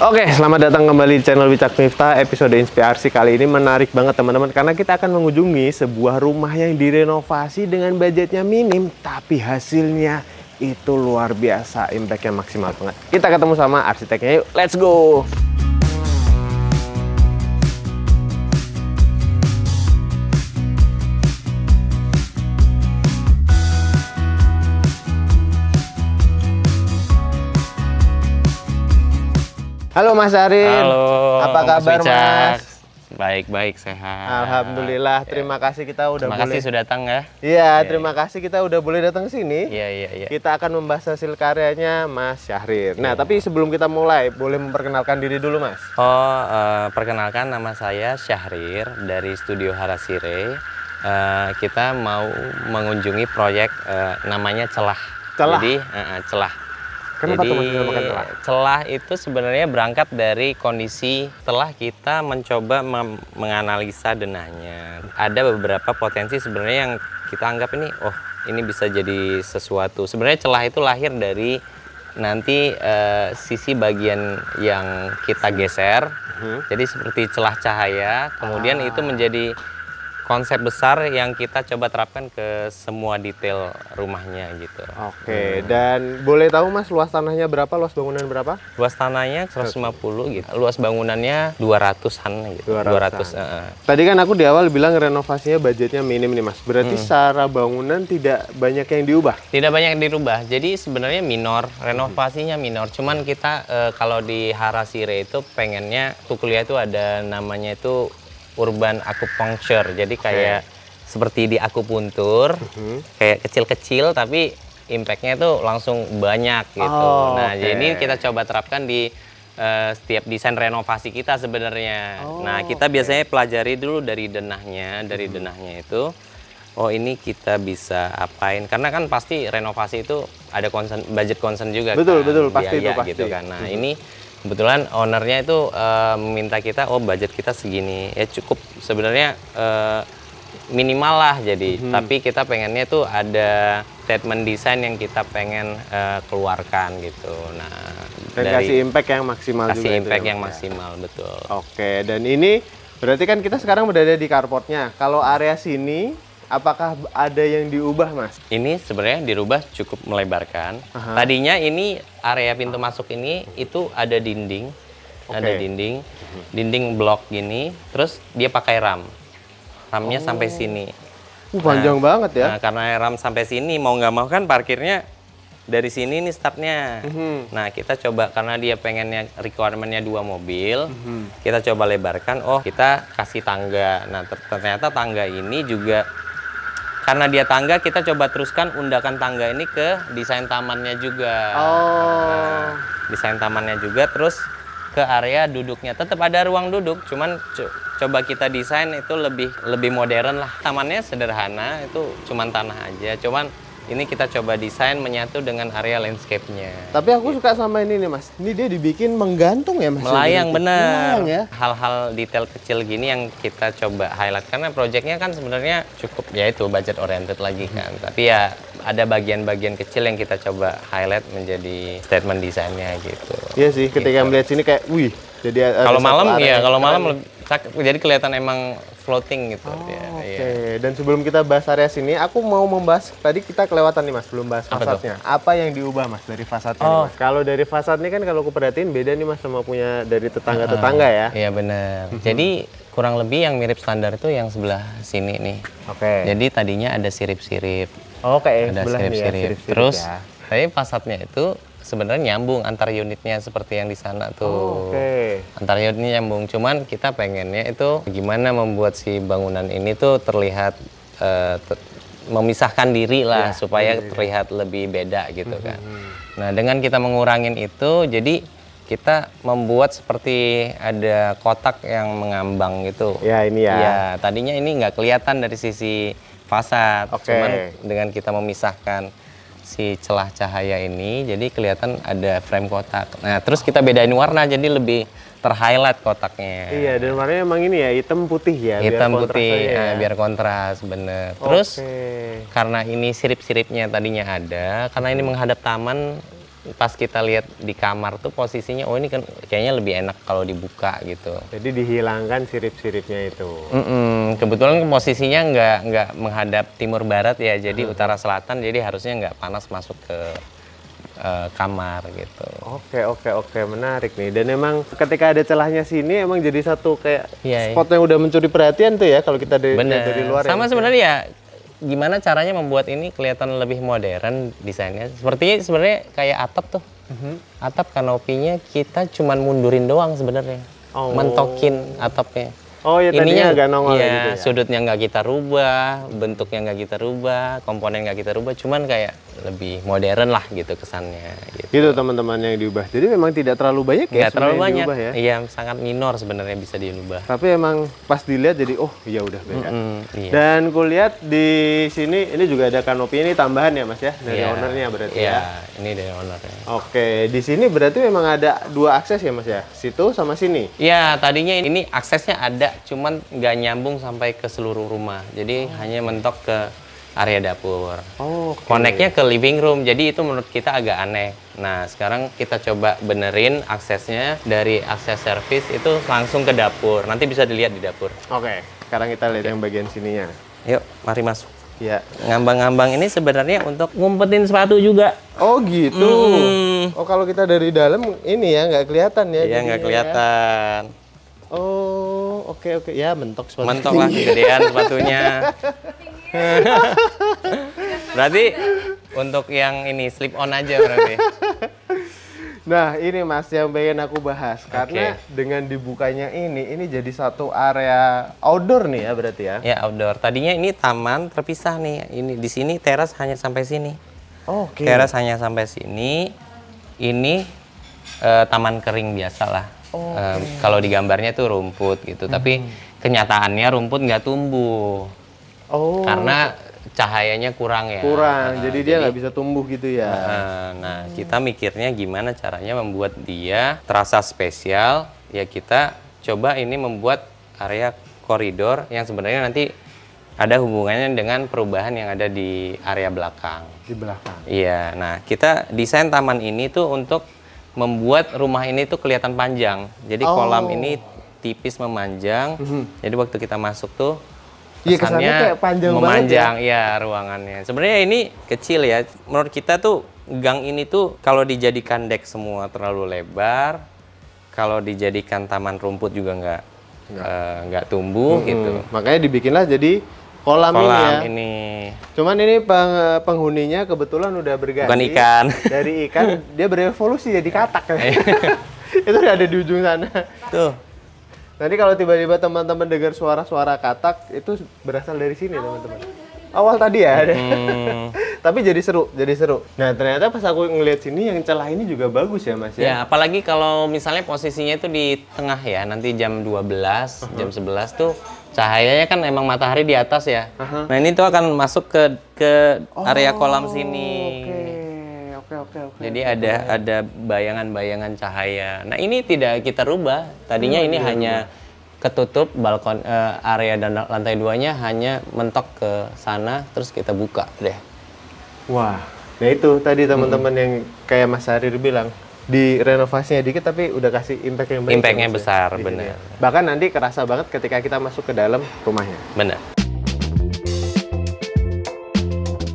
Oke, selamat datang kembali di channel Wicak Miftah. Episode inspirasi kali ini menarik banget teman-teman, karena kita akan mengunjungi sebuah rumah yang direnovasi dengan budgetnya minim, tapi hasilnya itu luar biasa, impactnya maksimal banget. Kita ketemu sama arsiteknya, yuk, let's go! Halo Mas Arin. Halo. Apa kabar Mas? Baik-baik, sehat. Alhamdulillah. Terima kasih kita udah terima kasih sudah datang ya. Iya, terima kasih kita udah boleh datang ke sini. Iya. Kita akan membahas hasil karyanya Mas Syahrir. Nah, tapi sebelum kita mulai, boleh memperkenalkan diri dulu Mas? Perkenalkan, nama saya Syahrir dari Studio Harasire. Kita mau mengunjungi proyek namanya Celah. Celah? Jadi Celah. Kenapa Jadi, tuh Mas dinamakan Celah? Celah itu sebenarnya berangkat dari kondisi setelah kita mencoba menganalisa denahnya. Ada beberapa potensi sebenarnya yang kita anggap ini bisa jadi sesuatu. Sebenarnya celah itu lahir dari nanti sisi bagian yang kita geser. Jadi seperti celah cahaya, kemudian itu menjadi konsep besar yang kita coba terapkan ke semua detail rumahnya gitu. Oke, dan boleh tahu Mas luas tanahnya berapa, luas bangunan berapa? Luas tanahnya 150 gitu. Luas bangunannya 200-an gitu. 200. Tadi kan aku di awal bilang renovasinya budgetnya minim nih Mas. Berarti secara bangunan tidak banyak yang diubah? Tidak banyak yang dirubah. Jadi sebenarnya minor, renovasinya minor. Cuman kita kalau di Harasire itu pengennya kuliah itu ada namanya itu urban acupuncture, jadi kayak seperti di akupuntur, kayak kecil-kecil tapi impactnya itu langsung banyak gitu. Jadi kita coba terapkan di setiap desain renovasi kita sebenarnya. Kita biasanya pelajari dulu dari denahnya, itu, ini kita bisa apain, karena kan pasti renovasi itu ada budget concern juga. Betul, kan? pasti biaya, itu pasti. Gitu kan. Nah ini kebetulan ownernya itu meminta kita, budget kita segini, ya cukup sebenarnya minimal lah jadi. Tapi kita pengennya tuh ada statement desain yang kita pengen keluarkan gitu. Nah, dan kasih impact yang maksimal juga. Kasih impact yang maksimal, betul. Oke, dan ini berarti kan kita sekarang berada di carportnya. Kalau area sini, apakah ada yang diubah Mas? Ini sebenarnya dirubah cukup melebarkan. Tadinya ini area pintu masuk ini itu ada dinding, dinding blok gini, terus dia pakai ramnya sampai sini. Panjang banget ya. Nah, karena ram sampai sini mau nggak mau kan parkirnya dari sini nih startnya. Nah kita coba, karena dia pengennya requirementnya 2 mobil, kita coba lebarkan. Kita kasih tangga. Nah ternyata tangga ini juga, karena dia tangga, kita coba teruskan undakan tangga ini ke desain tamannya juga. Desain tamannya juga, terus ke area duduknya. Tetap ada ruang duduk, cuman coba kita desain itu lebih modern lah. Tamannya sederhana, itu cuman tanah aja. Cuman ini kita coba desain menyatu dengan area landscape-nya. Tapi aku suka sama ini nih Mas. Ini dia dibikin menggantung ya Mas? Melayang, bener. Melayang ya? Hal-hal detail kecil gini yang kita coba highlight. Karena proyeknya kan sebenarnya cukup, ya itu budget oriented lagi kan. Tapi ya ada bagian-bagian kecil yang kita coba highlight menjadi statement desainnya gitu. Iya sih, ketika melihat sini kayak, wih. Jadi kalau malam jadi kelihatan emang floating gitu. Dan sebelum kita bahas area sini, aku mau membahas, tadi kita kelewatan nih Mas, belum bahas fasadnya. Apa yang diubah Mas dari fasadnya? Kalau dari fasad ini kan kalau aku perhatiin beda nih Mas sama punya dari tetangga-tetangga ya. Iya benar. Jadi kurang lebih yang mirip standar itu yang sebelah sini nih. Jadi tadinya ada sirip-sirip. Ada sirip-sirip. Terus tapi fasadnya itu sebenarnya nyambung antar unitnya seperti yang di sana tuh. Antar unitnya nyambung, cuman kita pengennya itu gimana membuat si bangunan ini tuh terlihat memisahkan diri lah, supaya terlihat lebih beda gitu kan. Nah dengan kita mengurangin itu, jadi kita membuat seperti ada kotak yang mengambang gitu. Ya ini ya. Ya tadinya ini nggak kelihatan dari sisi fasad, cuman dengan kita memisahkan si celah cahaya ini, jadi kelihatan ada frame kotak. Nah, terus kita bedain warna, jadi lebih ter-highlight kotaknya. Iya, dan warnanya emang ini ya, hitam putih ya. Hitam putih, biar kontras, bener. Terus, karena ini sirip-siripnya tadinya ada, karena ini menghadap taman, pas kita lihat di kamar tuh posisinya, oh ini kan kayaknya lebih enak kalau dibuka gitu. Jadi dihilangkan sirip-siripnya itu. Kebetulan posisinya nggak menghadap timur barat ya, jadi utara selatan, jadi harusnya nggak panas masuk ke kamar gitu. Oke, menarik nih. Dan emang ketika ada celahnya sini, emang jadi satu kayak Iya, spot yang udah mencuri perhatian tuh ya kalau kita dari luar. Sama ya, sebenarnya ya, gimana caranya membuat ini kelihatan lebih modern desainnya. Sebenarnya kayak atap tuh. Atap kanopinya kita cuman mundurin doang sebenarnya. Mentokin atapnya. Oh ya, tadinya agak nongol iya, gitu ya. sudutnya nggak kita rubah, bentuknya nggak kita rubah, komponen nggak kita rubah, cuman kayak lebih modern lah gitu kesannya. Gitu teman-teman yang diubah. Jadi memang tidak terlalu banyak ya. Nggak terlalu banyak. Diubah, ya? Iya, sangat minor sebenarnya bisa diubah. Tapi emang pas dilihat jadi oh ya udah beda. Iya. Dan kulihat di sini ini juga ada kanopi, ini tambahan ya Mas ya dari ownernya berarti ya. Iya, ini dari ownernya. Oke, di sini berarti memang ada 2 akses ya Mas ya. Situ sama sini. Iya, tadinya ini aksesnya ada, cuman nggak nyambung sampai ke seluruh rumah. Jadi hanya mentok ke area dapur. Connect-nya ke living room, jadi itu menurut kita agak aneh. Nah, sekarang kita coba benerin aksesnya dari akses service itu langsung ke dapur. Nanti bisa dilihat di dapur. Oke, sekarang kita lihat yang bagian sininya. Yuk, mari masuk. Ya. Ngambang-ngambang ini sebenarnya untuk ngumpetin sepatu juga. Oh gitu. Oh kalau kita dari dalam ini ya nggak kelihatan ya? Iya, nggak kelihatan. Oh, oke. Ya, mentok sepatu. Mentok lah, gedean sepatunya. Berarti untuk yang ini slip on aja berarti. Nah, ini Mas yang pengen aku bahas karena dengan dibukanya ini jadi satu area outdoor nih ya berarti ya. Ya, outdoor. Tadinya ini taman terpisah nih. Ini di sini teras hanya sampai sini. Oke. Teras hanya sampai sini. Ini taman kering biasa lah. Kalau di gambarnya tuh rumput gitu, tapi kenyataannya rumput nggak tumbuh. Karena cahayanya kurang ya. Jadi dia nggak bisa tumbuh gitu ya. Nah, kita mikirnya gimana caranya membuat dia terasa spesial. Ya kita coba ini membuat area koridor yang sebenarnya nanti ada hubungannya dengan perubahan yang ada di area belakang. Di belakang. Iya, nah kita desain taman ini tuh untuk membuat rumah ini tuh kelihatan panjang. Jadi kolam ini tipis memanjang. Jadi waktu kita masuk tuh kesannya kayak panjang memanjang banget ya ruangannya. Sebenarnya ini kecil ya. Menurut kita tuh gang ini tuh kalau dijadikan deck semua terlalu lebar. Kalau dijadikan taman rumput juga nggak tumbuh gitu. Makanya dibikinlah jadi kolam ini ya. Ini. Cuman ini penghuninya kebetulan udah berganti. Bukan ikan. Dari ikan dia berevolusi jadi katak. Itu udah ada di ujung sana. Tuh. Nanti kalau tiba-tiba teman-teman dengar suara-suara katak itu berasal dari sini teman-teman. Awal tadi ya ada. Tapi jadi seru. Nah ternyata pas aku ngeliat sini yang celah ini juga bagus ya Mas ya. Ya apalagi kalau misalnya posisinya itu di tengah ya, nanti jam 12, jam 11 tuh cahayanya kan emang matahari di atas ya. Nah ini tuh akan masuk ke area kolam sini. Oke. Jadi ada bayangan-bayangan cahaya. Nah ini tidak kita rubah. Tadinya ini hanya ketutup balkon area dan lantai 2-nya hanya mentok ke sana, terus kita buka deh. Wah, nah itu tadi teman-teman yang kayak Mas Harir bilang di renovasinya dikit tapi udah kasih impact yang baik. Impactnya besar, benar. Bahkan nanti kerasa banget ketika kita masuk ke dalam rumahnya. Benar.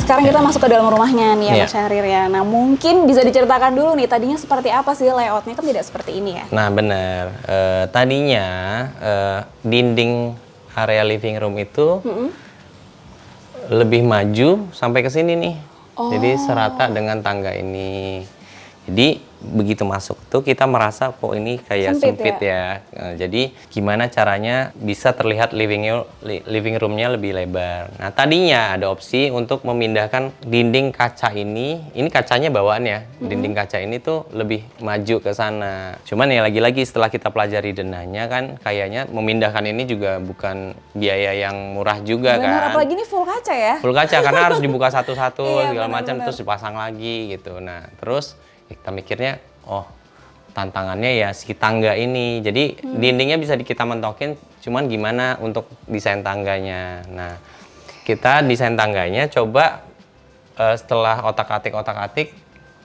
Sekarang kita masuk ke dalam rumahnya nih ya Mas Syahrir ya. Nah mungkin bisa diceritakan dulu nih tadinya seperti apa sih layoutnya, kan tidak seperti ini ya? Nah benar, tadinya dinding area living room itu lebih maju sampai ke sini nih. Jadi serata dengan tangga ini. Jadi begitu masuk tuh kita merasa kok ini kayak sempit ya. Jadi gimana caranya bisa terlihat living roomnya lebih lebar. Nah tadinya ada opsi untuk memindahkan dinding kaca ini kacanya bawaan ya. Dinding kaca ini tuh lebih maju ke sana. Cuman ya lagi-lagi setelah kita pelajari denahnya kan kayaknya memindahkan ini juga bukan biaya yang murah juga. Benar, kan. Apalagi ini full kaca ya? Full kaca karena harus dibuka satu-satu segala benar, macam terus dipasang lagi gitu. Nah terus kita mikirnya, tantangannya ya si tangga ini. Jadi dindingnya bisa kita mentokin, cuman gimana untuk desain tangganya. Nah, kita desain tangganya coba setelah otak-atik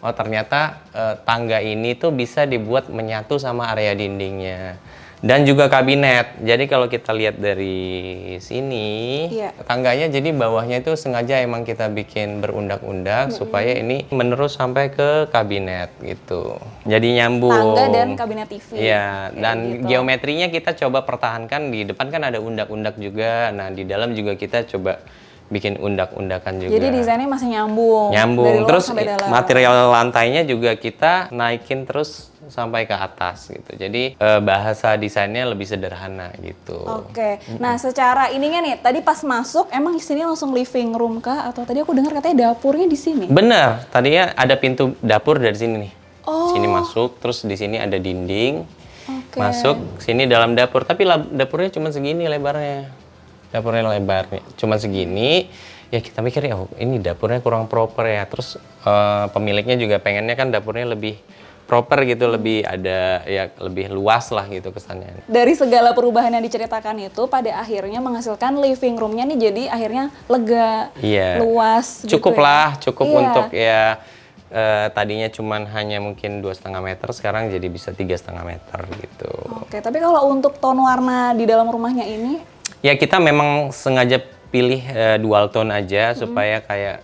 oh ternyata tangga ini tuh bisa dibuat menyatu sama area dindingnya. Dan juga kabinet. Jadi kalau kita lihat dari sini, tangganya jadi bawahnya itu sengaja emang kita bikin berundak-undak supaya ini menerus sampai ke kabinet gitu. Jadi nyambung. Tangga dan kabinet TV. Iya, dan gitu. Geometrinya kita coba pertahankan. Di depan kan ada undak-undak juga. Nah, di dalam juga kita coba bikin undak-undakan juga. Jadi desainnya masih nyambung. Nyambung. Terus material lantainya juga kita naikin terus sampai ke atas gitu. Jadi bahasa desainnya lebih sederhana gitu. Oke. Nah, secara ininya nih, tadi pas masuk emang di sini langsung living room kah atau tadi aku dengar katanya dapurnya di sini? Bener. Tadinya ada pintu dapur dari sini nih. Sini masuk, terus di sini ada dinding. Masuk sini dalam dapur, tapi dapurnya cuma segini lebarnya. Dapurnya lebarnya cuma segini. Ya kita mikir ya ini dapurnya kurang proper ya. Terus pemiliknya juga pengennya kan dapurnya lebih proper gitu, lebih ada ya lebih luas lah gitu kesannya. Dari segala perubahan yang diceritakan itu pada akhirnya menghasilkan living roomnya nih jadi akhirnya lega, luas. Cukup gitu lah, cukup untuk ya tadinya cuman hanya mungkin 2,5 meter, sekarang jadi bisa 3,5 meter gitu. Oke, tapi kalau untuk tone warna di dalam rumahnya ini? Ya kita memang sengaja pilih dual tone aja supaya kayak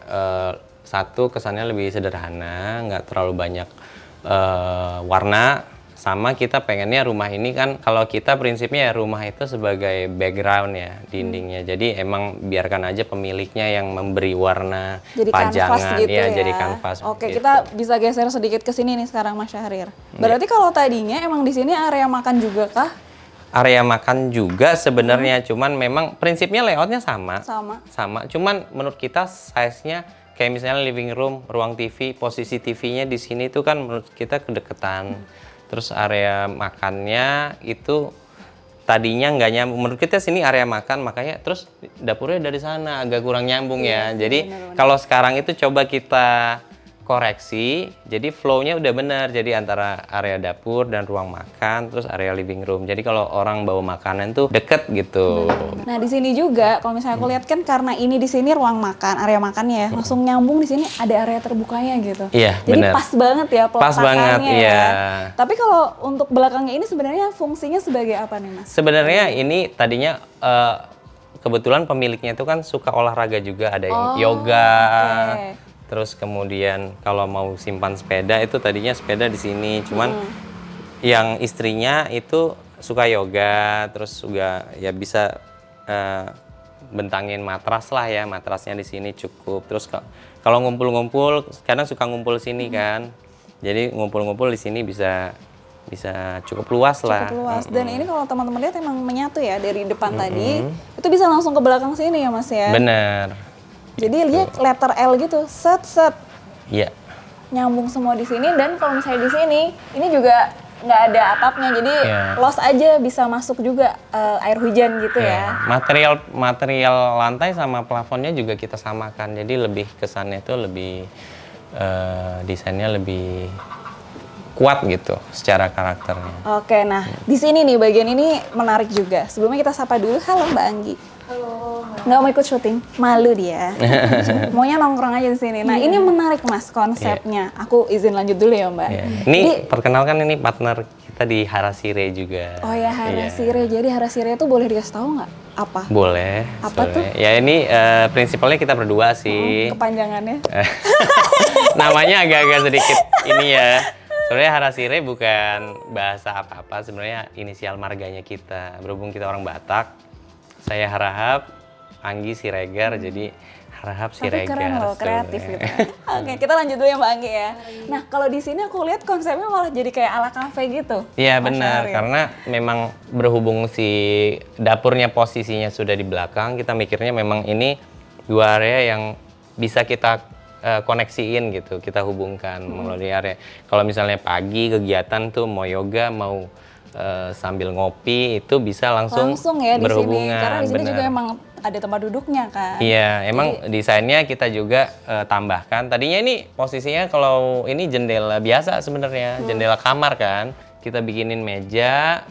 satu kesannya lebih sederhana, nggak terlalu banyak warna, sama kita pengennya rumah ini kan kalau kita prinsipnya ya rumah itu sebagai background ya dindingnya, jadi emang biarkan aja pemiliknya yang memberi warna jadi pajangan gitu ya. Jadi kanvas. Oke, gitu. kita bisa geser sedikit ke sini nih sekarang Mas Syahrir. Berarti kalau tadinya emang di sini area makan juga kah? Area makan juga sebenarnya, cuman memang prinsipnya layoutnya sama. Cuman menurut kita size-nya kayak misalnya living room, ruang TV, posisi TV-nya di sini tuh kan menurut kita kedekatan. Terus area makannya itu tadinya nggak nyambung. Menurut kita sini area makan, makanya terus dapurnya dari sana agak kurang nyambung ya. Jadi kalau sekarang itu coba kita koreksi, jadi flow-nya udah benar. Jadi antara area dapur dan ruang makan, terus area living room. Jadi kalau orang bawa makanan tuh deket gitu. Nah di sini juga, kalau misalnya aku lihat kan karena ini di sini ruang makan, area makannya ya, langsung nyambung di sini ada area terbukanya gitu. Iya, jadi bener. Pas banget ya peletakannya. Pas banget, iya. Tapi kalau untuk belakangnya ini sebenarnya fungsinya sebagai apa nih Mas? Sebenarnya ini tadinya kebetulan pemiliknya itu kan suka olahraga juga, ada yang yoga. Terus kemudian kalau mau simpan sepeda itu tadinya sepeda di sini, cuman yang istrinya itu suka yoga, terus juga ya bisa bentangin matras lah ya, matrasnya di sini cukup. Terus kalau ngumpul-ngumpul, kadang suka ngumpul sini kan, jadi ngumpul-ngumpul di sini bisa cukup luas lah. Cukup luas. Dan ini kalau teman-teman lihat emang menyatu ya dari depan tadi, itu bisa langsung ke belakang sini ya Mas ya? Bener. Jadi lihat letter L gitu, set. Iya. Nyambung semua di sini, dan kalau misalnya di sini, ini juga nggak ada atapnya, jadi los aja bisa masuk juga air hujan gitu ya. Material lantai sama plafonnya juga kita samakan, jadi lebih kesannya itu lebih desainnya lebih kuat gitu secara karakternya. Oke, nah di sini nih bagian ini menarik juga. Sebelumnya kita sapa dulu, halo Mbak Anggi. Halo. Nggak mau ikut syuting, malu dia. Maunya nongkrong aja di sini. Nah ini menarik Mas konsepnya. Aku izin lanjut dulu ya Mbak. Ini perkenalkan, ini partner kita di Harasire juga. Oh ya Harasire. Jadi Harasire itu boleh dikasih tahu nggak? Apa? Boleh. Apa tuh? Ya ini prinsipalnya kita berdua sih. Kepanjangannya? Namanya agak-agak sedikit ini ya. Sebenarnya Harasire bukan bahasa apa-apa. Sebenarnya inisial marganya kita. Berhubung kita orang Batak. Saya Harahap, Anggi Siregar, jadi Harahap Siregar. Tapi keren loh, kreatif gitu. Oke, kita lanjut dulu ya Mbak Anggi ya. Nah, kalau di sini aku lihat konsepnya malah jadi kayak ala kafe gitu. Iya benar, karena memang berhubung si dapurnya posisinya sudah di belakang, kita mikirnya memang ini dua area yang bisa kita koneksiin gitu, kita hubungkan melalui area. Kalau misalnya pagi kegiatan tuh mau yoga, mau sambil ngopi itu bisa langsung ya berhubungan. Di sini. Karena di sini juga emang ada tempat duduknya kan. Iya, emang desainnya kita juga tambahkan. Tadinya ini posisinya kalau ini jendela biasa sebenarnya, jendela kamar kan. Kita bikinin meja,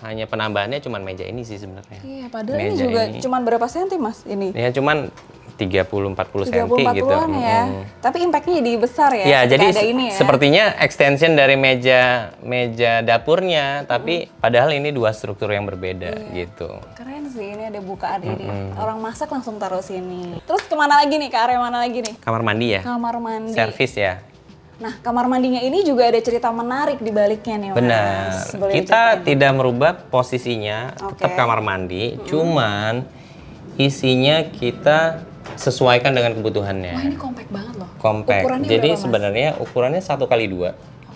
hanya penambahannya cuman meja ini sih sebenarnya. Iya, padahal meja ini juga cuman berapa senti Mas ini? Ya cuman 30-40 cm 30-40 gitu. ya. Tapi impact-nya jadi besar ya. Ya, jadi ada ini ya. sepertinya extension dari meja dapurnya, tapi padahal ini dua struktur yang berbeda gitu. Keren sih, ini ada bukaan ini. Orang masak langsung taruh sini. Terus kemana lagi nih? Ke area mana lagi nih? Kamar mandi ya? Kamar mandi. Servis ya? Nah, kamar mandinya ini juga ada cerita menarik di baliknya nih, Mas. Benar. Boleh Kita diceritain? tidak merubah posisinya, tetap Oke. kamar mandi, cuman isinya kita sesuaikan dengan kebutuhannya. Wah, ini compact banget loh. Compact. Ukurannya Jadi berapa, Mas? sebenarnya ukurannya 1x2.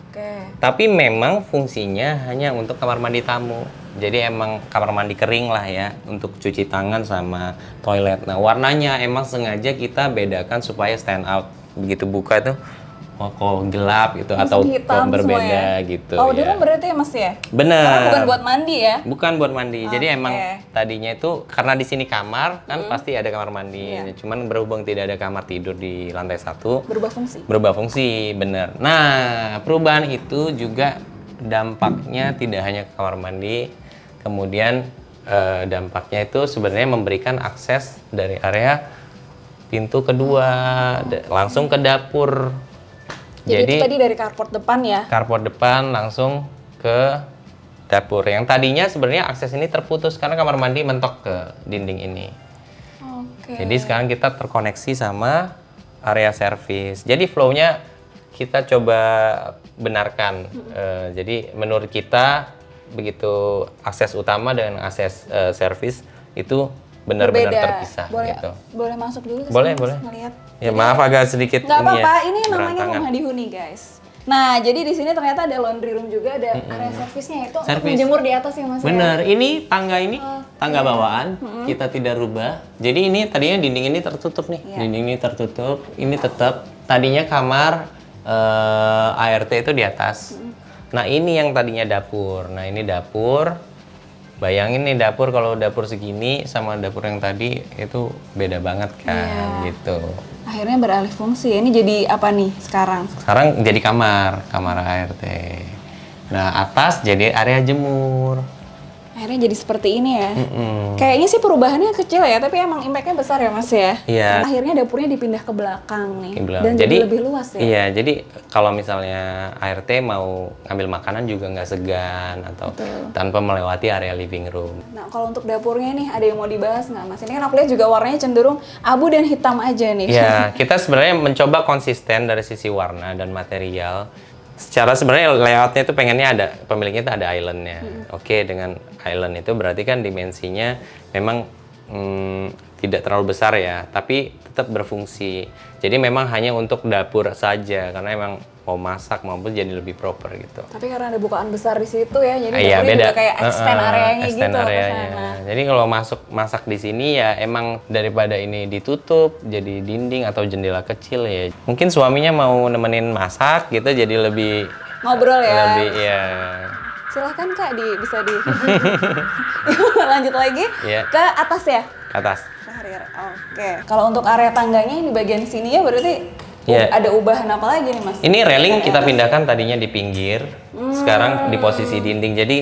Oke. Tapi memang fungsinya hanya untuk kamar mandi tamu. Jadi emang kamar mandi kering lah ya, untuk cuci tangan sama toilet. Nah, warnanya emang sengaja kita bedakan supaya stand out. Begitu buka tuh, kok gelap gitu atau Langsung hitam kok berbeda semua ya? gitu. Oh, ya. dia berarti ya, Mas ya? Bener. Karena bukan buat mandi ya? Bukan buat mandi. Jadi Oke. emang tadinya itu karena di sini kamar kan pasti ada kamar mandi. Iya. Cuman berhubung tidak ada kamar tidur di lantai 1, Berubah fungsi. berubah fungsi, bener. Nah, perubahan itu juga dampaknya tidak hanya ke kamar mandi, kemudian dampaknya itu sebenarnya memberikan akses dari area pintu kedua langsung ke dapur. Jadi itu tadi dari carport depan ya? Carport depan langsung ke dapur. Yang tadinya sebenarnya akses ini terputus karena kamar mandi mentok ke dinding ini. Oke. Jadi sekarang kita terkoneksi sama area servis. Jadi flow-nya kita coba benarkan. Jadi menurut kita begitu akses utama dengan akses servis itu benar-benar Berbeda. terpisah. Boleh, Gitu. boleh masuk dulu ke Boleh, sini, Mas, boleh. ngeliat. Ya maaf agak sedikit Nggak apa-apa, ya, ini namanya berantakan. rumah dihuni guys. Nah, jadi di sini ternyata ada laundry room juga, ada area servisnya itu untuk Servis. menjemur di atas ya, Mas. ya? Bener, ini tangga tangga bawaan kita tidak rubah. Jadi ini tadinya dinding ini tertutup nih, Iya. dinding ini tertutup, ini tetap. Tadinya kamar ART itu di atas. Nah ini yang tadinya dapur. Nah ini dapur. Bayangin nih dapur kalau dapur segini sama dapur yang tadi itu beda banget kan, Iya. gitu. Akhirnya beralih fungsi. Ini jadi apa nih sekarang? Sekarang jadi kamar ART. Nah atas jadi area jemur. Akhirnya jadi seperti ini ya. Kayaknya sih perubahannya kecil ya, tapi emang impact-nya besar ya, Mas ya. Iya. Akhirnya dapurnya dipindah ke belakang nih. Di belakang. Dan jadi lebih luas ya. Iya, jadi kalau misalnya ART mau ngambil makanan juga nggak segan atau tanpa melewati area living room. Nah, kalau untuk dapurnya nih ada yang mau dibahas nggak, Mas? Ini kan aku lihat juga warnanya cenderung abu dan hitam aja nih. Ya, kita sebenarnya mencoba konsisten dari sisi warna dan material. Secara sebenarnya layoutnya itu pengennya ada, pemiliknya itu ada islandnya. Oke, dengan island itu berarti kan dimensinya memang tidak terlalu besar ya, tapi tetap berfungsi. Jadi memang hanya untuk dapur saja, karena emang mau masak maupun jadi lebih proper gitu. Tapi karena ada bukaan besar di situ ya, jadi Iya, dapurnya beda. juga kayak extend areanya Extend gitu ke areanya. sana. Jadi kalau masak di sini ya emang daripada ini ditutup jadi dinding atau jendela kecil ya. Mungkin suaminya mau nemenin masak gitu jadi lebih Ngobrol ya. lebih ya. Silahkan Kak, bisa di lanjut lagi Iya. ke atas ya. Ke atas. Karir. Oke. Kalau untuk area tangganya yang di bagian sini ya berarti Iya. ada ubahan apa lagi nih, Mas? Ini railing kita pindahkan tadinya di pinggir, sekarang di posisi dinding. Jadi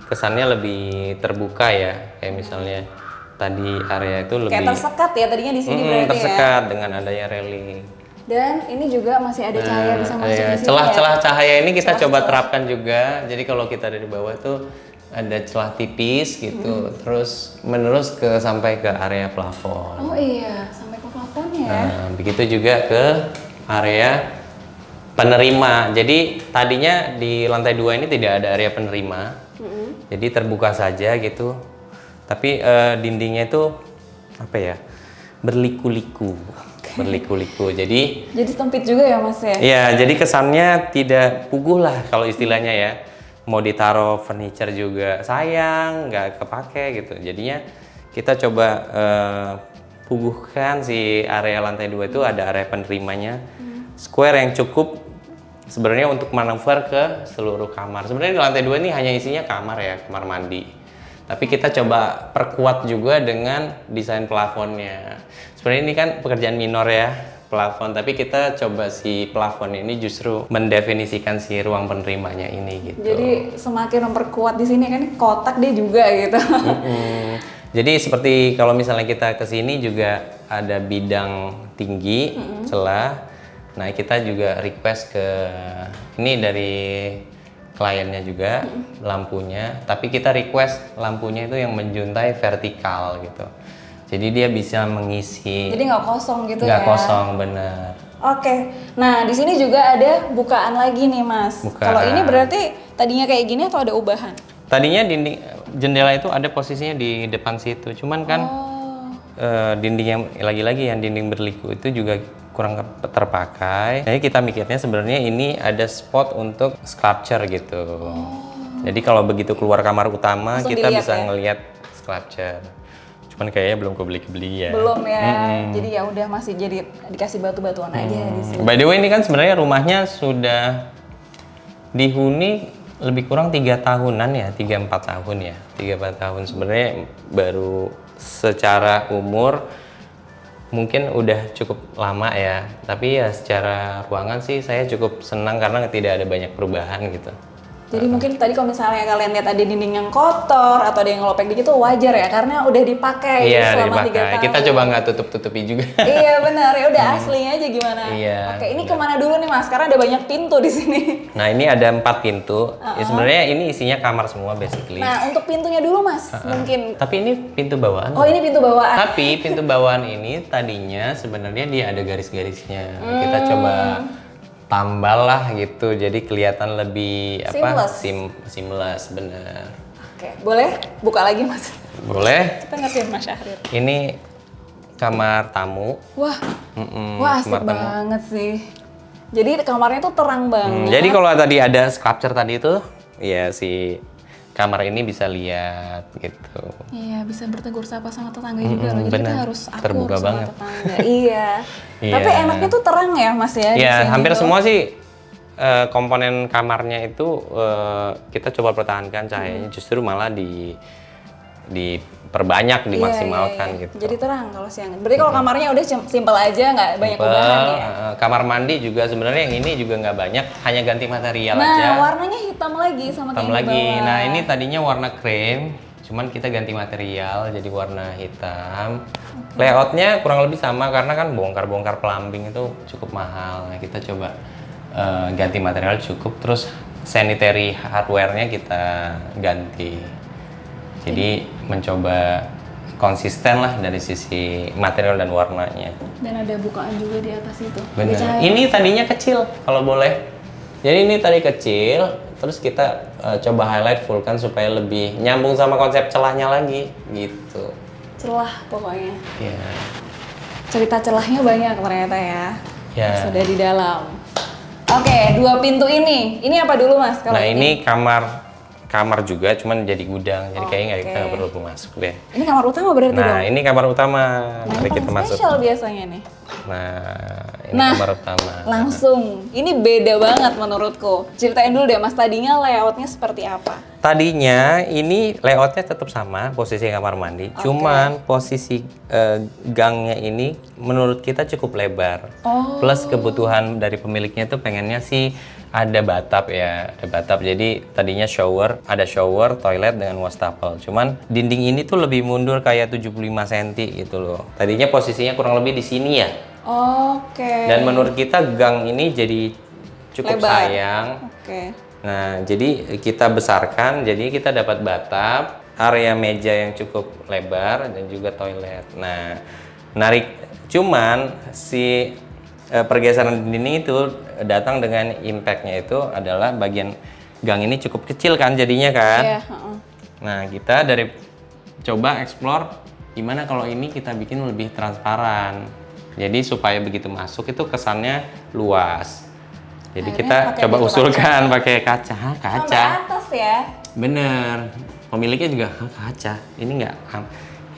kesannya lebih terbuka ya. Kayak misalnya tadi area itu lebih Kayak tersekat ya tadinya di sini berarti tersekat ya. dengan adanya railing. Dan ini juga masih ada cahaya bisa masuk Iya, di sini. celah-celah ya. cahaya ini kita Celah-celah. coba terapkan juga. Jadi kalau kita dari bawah tuh ada celah tipis gitu, terus menerus sampai ke area plafon. Oh iya, sampai ke plafonnya ya. Nah, begitu juga ke area penerima. Jadi tadinya di lantai 2 ini tidak ada area penerima. Jadi terbuka saja gitu. Tapi dindingnya itu apa ya? Berliku-liku. Berliku-liku. Jadi Jadi sempit juga ya, Mas ya. ya, jadi kesannya tidak puguh lah kalau istilahnya ya. Mau ditaruh furniture juga sayang, nggak kepake gitu. Jadinya kita coba puguhkan si area lantai 2 itu ada area penerimanya. Square yang cukup sebenarnya untuk manuver ke seluruh kamar. Sebenarnya di lantai 2 ini hanya isinya kamar ya, kamar mandi. Tapi kita coba perkuat juga dengan desain plafonnya. Sebenarnya ini kan pekerjaan minor ya, plafon. Tapi kita coba si plafon ini justru mendefinisikan si ruang penerimanya ini gitu. Jadi semakin memperkuat di sini kan kotak dia juga gitu. Jadi seperti kalau misalnya kita ke sini juga ada bidang tinggi, celah. Nah, kita juga request ke ini dari kliennya juga lampunya, tapi kita request lampunya itu yang menjuntai vertikal gitu. Jadi dia bisa mengisi. Jadi nggak kosong gitu ya? Nggak kosong, bener. Oke, nah di sini juga ada bukaan lagi nih Mas. Kalau ini berarti tadinya kayak gini atau ada ubahan? Tadinya dinding jendela itu ada posisinya di depan situ, cuman kan dinding yang lagi-lagi yang dinding berliku itu juga kurang terpakai. Jadi kita mikirnya sebenarnya ini ada spot untuk sculpture gitu. Jadi kalau begitu keluar kamar utama langsung kita dilihat bisa ya? ngelihat sculpture. Cuman kayaknya belum kebeli-beli ya. Belum ya. Jadi ya udah masih jadi dikasih batu-batuan aja di sini. By the way, ini kan sebenarnya rumahnya sudah dihuni lebih kurang 3 tahunan ya, 3-4 tahun ya. 3-4 tahun sebenarnya baru secara umur mungkin udah cukup lama ya. Tapi ya secara ruangan sih saya cukup senang karena tidak ada banyak perubahan gitu. Jadi mungkin tadi kalau misalnya kalian lihat ada dinding yang kotor atau ada yang ngelopek dikit tuh wajar ya karena udah dipakai selama 3 tahun. Kita coba nggak tutup-tutupi juga. Iya benar, ya udah aslinya aja gimana. Iya. Oke, ini kemana dulu nih Mas? Karena ada banyak pintu di sini. Nah, ini ada 4 pintu. Ya, sebenarnya ini isinya kamar semua basically. Nah, untuk pintunya dulu Mas, mungkin. Tapi ini pintu bawaan. Oh, ini pintu bawaan. Tapi pintu bawaan ini tadinya sebenarnya dia ada garis-garisnya. Kita coba tambal lah gitu, jadi kelihatan lebih seamless, bener. Oke, boleh buka lagi Mas? Boleh. Kita ngertiin Mas Syahrir. Ini kamar tamu. Wah, wah asik banget sih. Jadi kamarnya tuh terang banget. Jadi kalau tadi ada sculpture tadi itu, ya si kamar ini bisa lihat gitu. Iya, bisa bertegur sapa sama tetangga juga loh. Jadi kita harus akur terbuka sama banget. tetangga. Iya. Iya. Tapi enaknya tuh terang ya Mas ya? di Ya, sini hampir tuh. semua sih komponen kamarnya itu kita coba pertahankan cahayanya, justru malah diperbanyak, dimaksimalkan gitu. Jadi terang kalau siang. Berarti kalau kamarnya udah simpel aja, nggak banyak ubahan ya? Kamar mandi juga sebenarnya yang ini juga nggak banyak, hanya ganti material Nah, aja. warnanya hitam lagi sama Hitam kayak lagi. di bawah. Nah, ini tadinya warna krem, cuman kita ganti material jadi warna hitam. Layoutnya kurang lebih sama karena kan bongkar-bongkar plumbing itu cukup mahal. Nah, kita coba ganti material cukup, terus sanitary hardware-nya kita ganti. Jadi mencoba konsisten lah dari sisi material dan warnanya. Dan ada bukaan juga di atas itu. Bener. Ada cahaya. Ini tadinya kecil kalau boleh. Jadi ini tadi kecil, terus kita coba highlight full kan supaya lebih nyambung sama konsep celahnya lagi gitu. Celah pokoknya. Ya. Cerita celahnya banyak ternyata ya. Ya. Sudah di dalam. Oke, 2 pintu ini. Ini apa dulu Mas? Kalau Nah, ini kamar juga, cuman jadi gudang. Jadi kayaknya Oke. kita nggak perlu masuk deh. Ini kamar utama berarti dong? Nah, ini kamar utama. Nah, Mari ini kita paling masuk. spesial biasanya nih. Ini Nah, kamar utama. Langsung, ini beda banget menurutku. Ceritain dulu deh Mas, tadinya layoutnya seperti apa? Tadinya ini layoutnya tetap sama, posisi kamar mandi. Cuman posisi gangnya ini menurut kita cukup lebar. Plus kebutuhan dari pemiliknya tuh pengennya sih ada bathtub ya, ada bathtub. Jadi tadinya ada shower, toilet dengan wastafel. Cuman dinding ini tuh lebih mundur kayak 75 cm gitu loh. Tadinya posisinya kurang lebih di sini ya. Oke. Dan menurut kita gang ini jadi cukup Lebar. sayang. Oke. Nah, jadi kita besarkan, jadi kita dapat bathtub, area meja yang cukup lebar dan juga toilet. Nah, menarik. Cuman si pergeseran dinding itu datang dengan impact-nya itu adalah bagian gang ini cukup kecil kan jadinya kan. Iya, Nah, kita coba explore gimana kalau ini kita bikin lebih transparan. Jadi supaya begitu masuk itu kesannya luas. Jadi Akhirnya kita pakai coba pintu usulkan pakai kaca. Sampai atas ya. Bener. Pemiliknya juga kaca. Ini nggak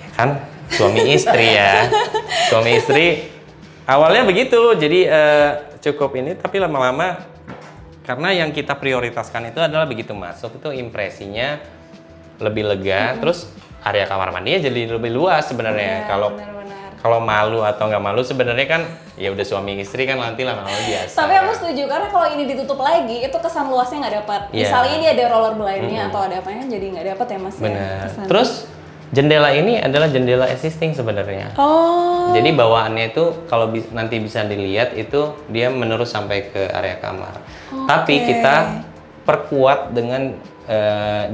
ya kan suami istri ya. Suami istri awalnya begitu. Jadi cukup ini, tapi lama-lama karena yang kita prioritaskan itu adalah begitu masuk itu impresinya lebih lega. Terus area kamar mandinya jadi lebih luas sebenarnya. Kalau malu atau nggak malu sebenarnya kan ya udah suami istri kan nanti lama-lama biasa. Tapi aku setuju karena kalau ini ditutup lagi itu kesan luasnya nggak dapat. Iya. Misalnya ini ada rollerblade-nya atau ada apanya jadi nggak dapat ya Mas. Bener. Ya, kesan. Terus Jendela ini adalah jendela existing sebenarnya. Oh. Jadi bawaannya itu kalau nanti bisa dilihat itu dia menerus sampai ke area kamar. Tapi kita perkuat dengan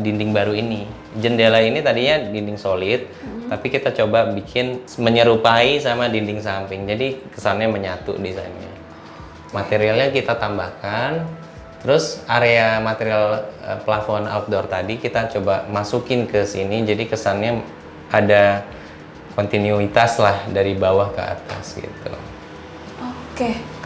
dinding baru ini. Jendela ini tadinya dinding solid, tapi kita coba bikin menyerupai sama dinding samping. Jadi kesannya menyatu desainnya. Materialnya kita tambahkan, terus area material plafon outdoor tadi kita coba masukin ke sini. Jadi kesannya ada kontinuitas lah dari bawah ke atas gitu. Oke.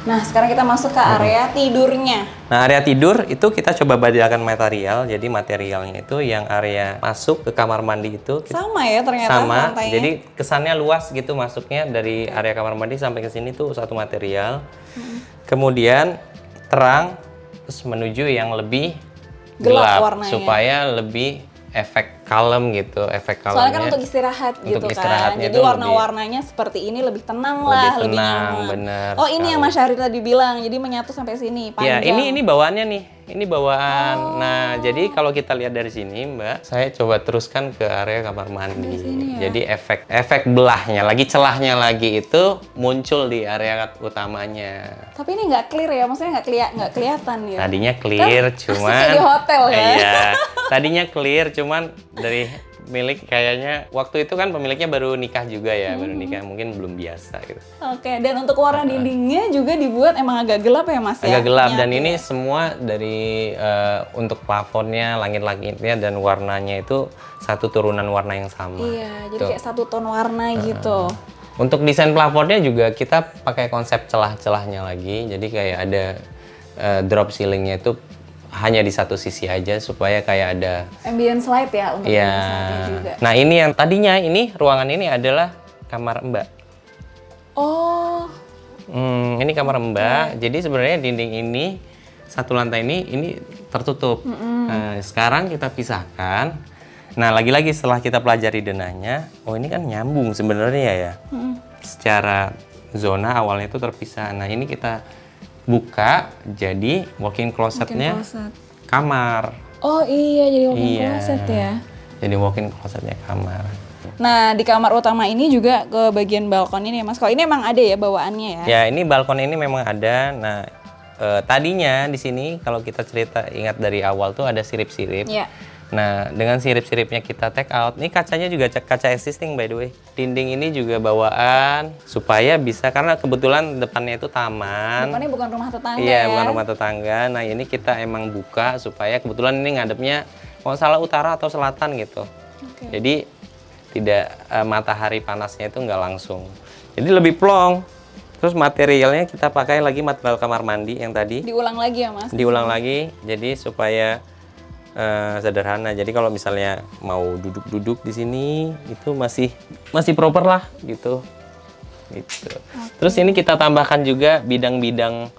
Nah, sekarang kita masuk ke area tidurnya. Nah, area tidur itu kita coba bedakan material. Jadi materialnya itu yang area masuk ke kamar mandi itu Sama ya ternyata sama. lantainya. Jadi kesannya luas gitu masuknya dari area kamar mandi sampai ke sini tuh satu material. Kemudian terang terus menuju yang lebih Gelap warnanya. supaya lebih efek kalem gitu, efek kalemnya. Soalnya kan untuk istirahat untuk gitu kan. istirahatnya Jadi itu warna-warnanya seperti ini lebih tenang lebih lah, tenang, lebih nyaman. bener Oh, ini yang sekali. Mas Syahrir tadi bilang. Jadi menyatu sampai sini, Ya, panjang. ini bawaannya nih. Ini bawaan. Nah, jadi kalau kita lihat dari sini, Mbak, saya coba teruskan ke area kamar mandi. sini ya? Jadi efek belahnya lagi, celahnya lagi itu muncul di area utamanya. Tapi ini nggak clear ya, maksudnya nggak kelihatan ya. Tadinya clear, Kan cuman asik di hotel ya. Iya. Tadinya clear, cuman dari milik kayaknya waktu itu kan pemiliknya baru nikah juga ya, baru nikah mungkin belum biasa gitu. Oke, dan untuk warna dindingnya juga dibuat emang agak gelap ya Mas ya? Agak gelap dan Nyatu ini ya? semua dari untuk plafonnya, langit-langitnya dan warnanya itu satu turunan warna yang sama. Iya, jadi Tuh. kayak satu ton warna gitu. Untuk desain plafonnya juga kita pakai konsep celah-celahnya lagi. Jadi kayak ada drop ceilingnya itu hanya di satu sisi aja supaya kayak ada. Ambience light ya untuk Iya. ambience lightnya juga. Nah ini yang tadinya ruangan ini adalah kamar Mbak. Oh, Ini kamar Mbak. Jadi sebenarnya dinding ini satu lantai ini tertutup. Nah, sekarang kita pisahkan. Nah lagi-lagi setelah kita pelajari denahnya, oh ini kan nyambung sebenarnya ya. Secara zona awalnya itu terpisah. Nah ini kita buka jadi walk-in closetnya closet. kamar. Oh iya, jadi walk-in Iya. closet ya. Jadi walk-in closetnya kamar. Nah, di kamar utama ini juga ke bagian balkon ini ya Mas. Kalau ini emang ada ya bawaannya ya? Ya ini balkon ini memang ada. Nah tadinya di sini kalau kita cerita ingat dari awal tuh ada sirip-sirip. Iya. Nah dengan sirip-siripnya kita take out. Ini kacanya juga kaca existing by the way. Dinding ini juga bawaan supaya bisa karena kebetulan depannya itu taman. Depannya bukan rumah tetangga Iya, ya? bukan rumah tetangga. Nah, ini kita emang buka supaya kebetulan ini ngadepnya kalau nggak salah utara atau selatan gitu. Oke. Jadi tidak matahari panasnya itu nggak langsung. Jadi lebih plong. Terus materialnya kita pakai lagi material kamar mandi yang tadi. Diulang lagi ya Mas? Diulang lagi. Jadi supaya sederhana. Jadi kalau misalnya mau duduk-duduk di sini itu masih proper lah gitu. Gitu. Terus ini kita tambahkan juga bidang-bidang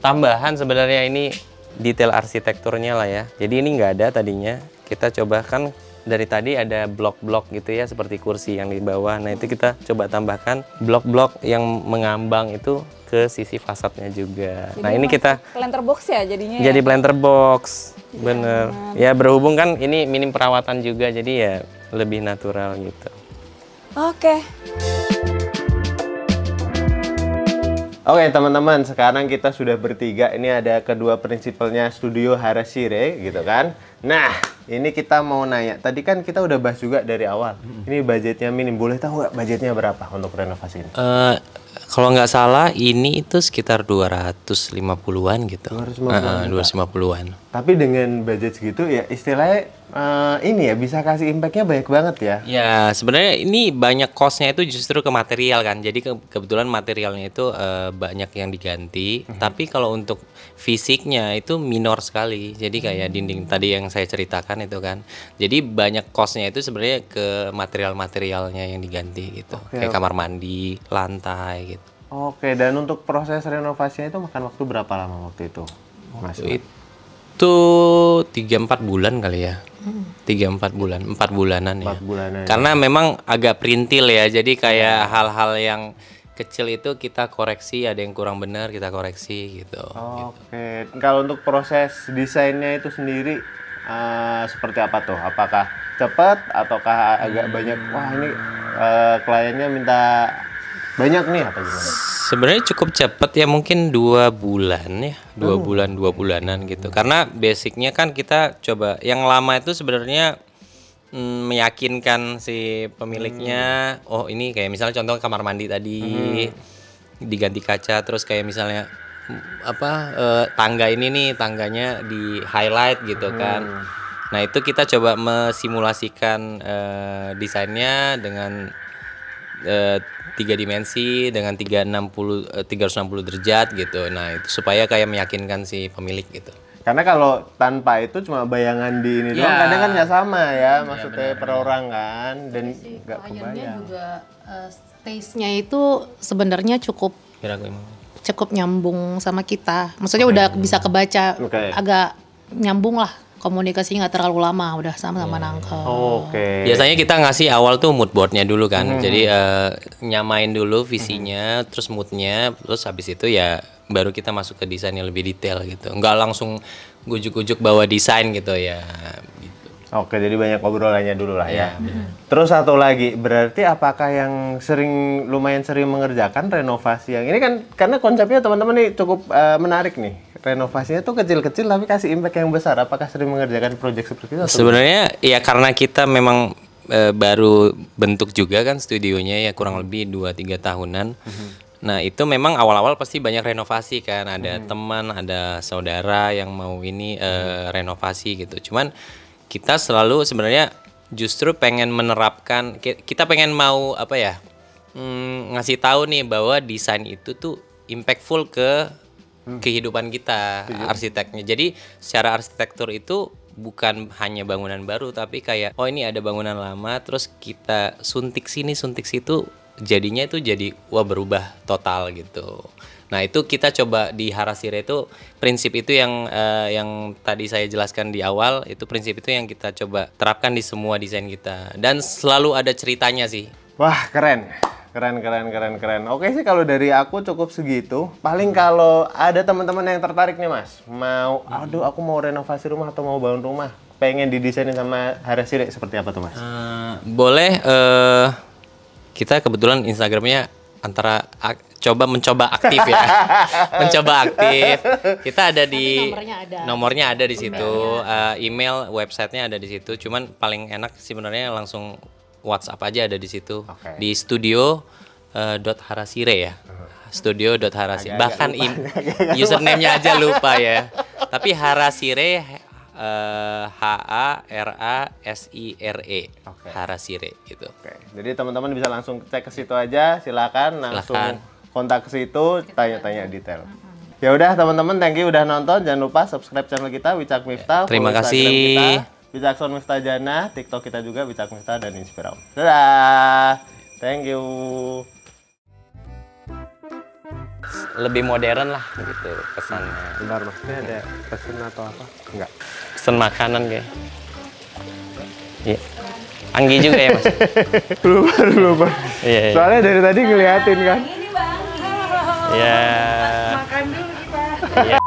tambahan sebenarnya ini detail arsitekturnya lah ya. Jadi ini nggak ada tadinya. Kita coba kan dari tadi ada blok-blok gitu ya seperti kursi yang di bawah. Nah itu kita coba tambahkan blok-blok yang mengambang itu ke sisi fasadnya juga. Jadi nah ini masuk kita planter box ya jadinya jadi ya? planter box. Bener. Ya berhubung kan ini minim perawatan juga jadi ya lebih natural gitu. Oke. Oke teman-teman, sekarang kita sudah bertiga. Ini ada kedua prinsipalnya Studio Harashire gitu kan. Nah, ini kita mau nanya. Tadi kan kita udah bahas juga dari awal. Ini budgetnya minim. Boleh tahu nggak budgetnya berapa untuk renovasi ini? Kalau nggak salah ini itu sekitar 250-an gitu. 250-an. Tapi dengan budget segitu ya istilahnya ini ya bisa kasih impact-nya banyak banget ya. Ya sebenarnya ini banyak cost-nya itu justru ke material kan. Jadi kebetulan materialnya itu banyak yang diganti. Tapi kalau untuk fisiknya itu minor sekali. Jadi kayak dinding tadi yang saya ceritakan itu kan. Jadi banyak cost-nya itu sebenarnya ke material-materialnya yang diganti gitu. Kayak kamar mandi, lantai gitu. Oke, dan untuk proses renovasinya itu makan waktu berapa lama waktu itu, Mas? Itu 3-4 bulan kali ya. 3-4 bulan, 4 bulanan ya. 4 bulanan. Karena memang agak perintil ya. Jadi kayak hal-hal yang kecil itu kita koreksi, ada yang kurang benar kita koreksi gitu. Oke, kalau untuk proses desainnya itu sendiri seperti apa tuh? Apakah cepat ataukah agak banyak? Wah ini kliennya minta banyak nih apa gimana? Sebenarnya cukup cepat ya, mungkin 2 bulan ya, 2 bulanan gitu. Karena basicnya kan kita coba yang lama itu sebenarnya meyakinkan si pemiliknya. Oh ini kayak misalnya contoh kamar mandi tadi diganti kaca, terus kayak misalnya tangga ini nih, tangganya di highlight gitu kan. Nah itu kita coba mesimulasikan desainnya dengan 3 dimensi dengan 360 derajat gitu. Nah itu supaya kayak meyakinkan si pemilik gitu. Karena kalau tanpa itu cuma bayangan di ini doang, kadang kan nggak sama ya, maksudnya per orang kan, dan nggak kebayang. Juga taste-nya itu sebenarnya cukup nyambung sama kita. Maksudnya udah bisa kebaca, agak nyambung lah. Komunikasinya nggak terlalu lama, udah sama-sama nangkep. Biasanya kita ngasih awal tuh mood boardnya dulu kan, jadi nyamain dulu visinya, terus moodnya, terus habis itu ya baru kita masuk ke desain yang lebih detail gitu. Nggak langsung ujuk-ujuk bawa desain gitu ya. Gitu. Oke, jadi banyak obrolannya dulu lah ya. Terus satu lagi, berarti apakah yang lumayan sering mengerjakan renovasi yang ini kan, karena konsepnya teman-teman nih cukup menarik nih. Renovasinya tuh kecil-kecil tapi kasih impact yang besar. Apakah sering mengerjakan proyek seperti itu? Sebenarnya ya karena kita memang baru bentuk juga kan studionya ya, kurang lebih 2-3 tahunan. Nah itu memang awal-awal pasti banyak renovasi kan. Ada teman, ada saudara yang mau ini renovasi gitu. Cuman kita selalu sebenarnya justru pengen menerapkan, kita pengen mau ngasih tahu nih bahwa desain itu tuh impactful ke kehidupan kita, arsiteknya. Jadi secara arsitektur itu bukan hanya bangunan baru, tapi kayak ini ada bangunan lama, terus kita suntik sini, suntik situ, jadinya itu jadi berubah total gitu. Nah itu kita coba di Harasire itu, prinsip itu yang tadi saya jelaskan di awal, itu prinsip itu yang kita coba terapkan di semua desain kita, dan selalu ada ceritanya sih. Wah keren. Keren. Oke sih kalau dari aku cukup segitu. Paling kalau ada teman-teman yang tertarik nih Mas, aku mau renovasi rumah atau mau bangun rumah, pengen didesainin sama Harasire, seperti apa tuh Mas? Boleh, kita kebetulan Instagramnya mencoba aktif ya. Mencoba aktif. Kita ada di nomornya ada di situ, email, websitenya ada di situ. Cuman paling enak sebenarnya langsung WhatsApp aja ada di situ. Di studio.harasire ya. Studio.harasire. Bahkan username-nya aja lupa ya. Tapi Harasire HARASIRE. Harasire gitu. Jadi teman-teman bisa langsung cek ke situ aja, silakan langsung kontak ke situ, tanya-tanya detail. Ya udah teman-teman, thank you udah nonton. Jangan lupa subscribe channel kita Wicak Miftah. Terima kasih. Wicakson Miftah Jannah, TikTok kita juga Wicak Miftah dan Inspiraum. Dadah. Thank you. Lebih modern lah gitu kesannya. Bentar Mas, ini ada pesen atau apa? Enggak. Pesen makanan kayak. Iya. Anggi juga ya Mas? Lupa. Iya. Soalnya dari tadi ngeliatin kan. Ini Bang. Iya. Makan dulu kita. Iya.